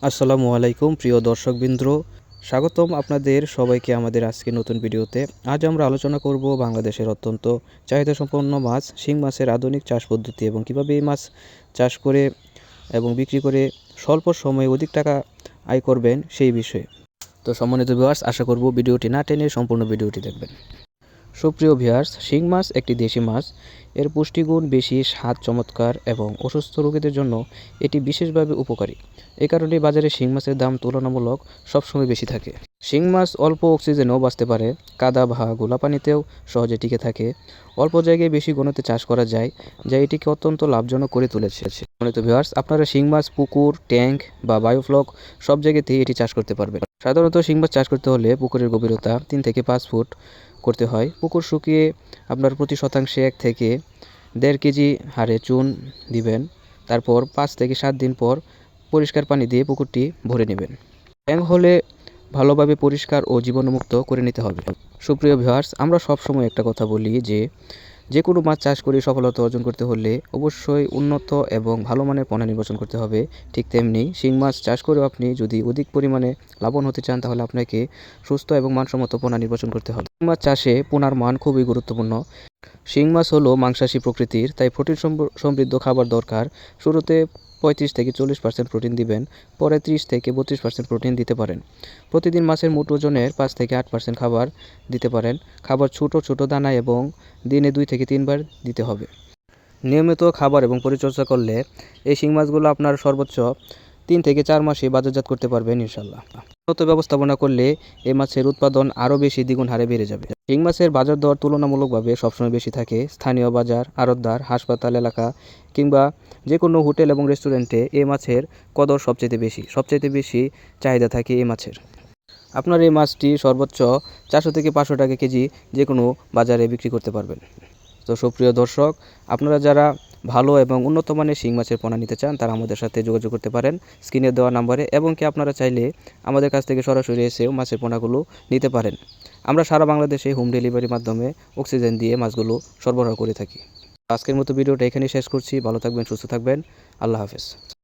আসসালামু আলাইকুম প্রিয় দর্শকবৃন্দ, স্বাগতম আপনাদের সবাইকে আমাদের আজকে নতুন ভিডিওতে। আজ আমরা আলোচনা করব বাংলাদেশের অত্যন্ত চাহিদাসম্পন্ন মাছ শিং মাছের আধুনিক চাষ পদ্ধতি এবং কীভাবে এই মাছ চাষ করে এবং বিক্রি করে স্বল্প সময়ে অধিক টাকা আয় করবেন সেই বিষয়ে। তো সম্মানিত ভিউয়ার্স, আশা করব ভিডিওটি না টেনে সম্পূর্ণ ভিডিওটি দেখবেন। সুপ্রিয় ভিউয়ার্স, শিং মাছ একটি দেশি মাছ। এর পুষ্টিগুণ বেশি, স্বাদ চমৎকার এবং অসুস্থ রোগীদের জন্য এটি বিশেষভাবে উপকারী। এ কারণে বাজারে শিং মাছের দাম তুলনামূলক সবসময় বেশি থাকে। শিং মাছ অল্প অক্সিজেনেও বাঁচতে পারে, কাদা বা গোলা পানিতেও সহজে টিকে থাকে। অল্প জায়গায় বেশি ঘনত্বে চাষ করা যায়, যা এটিকে অত্যন্ত লাভজনক করে তুলেছে। সম্মানিত ভিউয়ার্স, আপনারা শিং মাছ পুকুর, ট্যাঙ্ক বা বায়োফ্লক সব জায়গাতেই এটি চাষ করতে পারবেন। সাধারণত শিং মাছ চাষ করতে হলে পুকুরের গভীরতা 3 থেকে 5 ফুট করতে হয়। পুকুর শুকিয়ে আপনার প্রতি শতাংশে 1 থেকে 1.5 কেজি হারে চুন দিবেন। তারপর 5 থেকে 7 দিন পর পরিষ্কার পানি দিয়ে পুকুরটি ভরে নেবেন। ট্যাঙ্ক হলে ভালোভাবে পরিষ্কার ও জীবাণুমুক্ত করে নিতে হবে। সুপ্রিয় ভিউয়ার্স, আমরা সবসময় একটা কথা বলি যে কোনো মাছ চাষ করে সফলতা অর্জন করতে হলে অবশ্যই উন্নত এবং ভালো মানের পোনা নির্বাচন করতে হবে। ঠিক তেমনি শিং মাছ চাষ করেও আপনি যদি অধিক পরিমাণে লাভবান হতে চান, তাহলে আপনাকে সুস্থ এবং মানসম্মত পোনা নির্বাচন করতে হবে। শিং মাছ চাষে পোনার মান খুবই গুরুত্বপূর্ণ। শিং মাছ হলো মাংসাশী প্রকৃতির, তাই প্রোটিন সমৃদ্ধ খাবার দরকার। শুরুতে 35 থেকে 40% প্রোটিন দিবেন, পরে 30 থেকে 32% প্রোটিন দিতে পারেন। প্রতিদিন মাছের মোট ওজনের 5 থেকে 8% খাবার দিতে পারেন। খাবার ছোট ছোট দানা এবং দিনে 2 থেকে 3 বার দিতে হবে। নিয়মিত খাবার এবং পরিচর্যা করলে এই শিং মাছগুলো আপনার সর্বোচ্চ 3 থেকে 4 মাসে বাজারজাত করতে পারবেন ইনশাল্লাহ। উন্নত ব্যবস্থাপনা করলে এই মাছের উৎপাদন আরও বেশি দ্বিগুণ হারে বেড়ে যাবে। শিং মাছের বাজার দর তুলনামূলকভাবে সবসময় বেশি থাকে। স্থানীয় বাজার, আড়তদার, হাসপাতাল এলাকা কিংবা যে কোনো হোটেল এবং রেস্টুরেন্টে এই মাছের কদর সবচাইতে বেশি চাহিদা থাকে এই মাছের। আপনার এই মাছটি সর্বোচ্চ 400 থেকে 500 টাকা কেজি যে কোনো বাজারে বিক্রি করতে পারবেন। তো সুপ্রিয় দর্শক, আপনারা যারা ভালো এবং উন্নত মানের শিং মাছের পোনা নিতে চান, তারা আমাদের সাথে যোগাযোগ করতে পারেন স্ক্রিনে দেওয়া নাম্বারে, এবং কি আপনারা চাইলে আমাদের কাছ থেকে সরাসরি এসেও মাছের পোনাগুলো নিতে পারেন। আমরা সারা বাংলাদেশে হোম ডেলিভারির মাধ্যমে অক্সিজেন দিয়ে মাছগুলো সরবরাহ করে থাকি। আজকের মতো ভিডিওটা এখানেই শেষ করছি। ভালো থাকবেন, সুস্থ থাকবেন। আল্লাহ হাফেজ।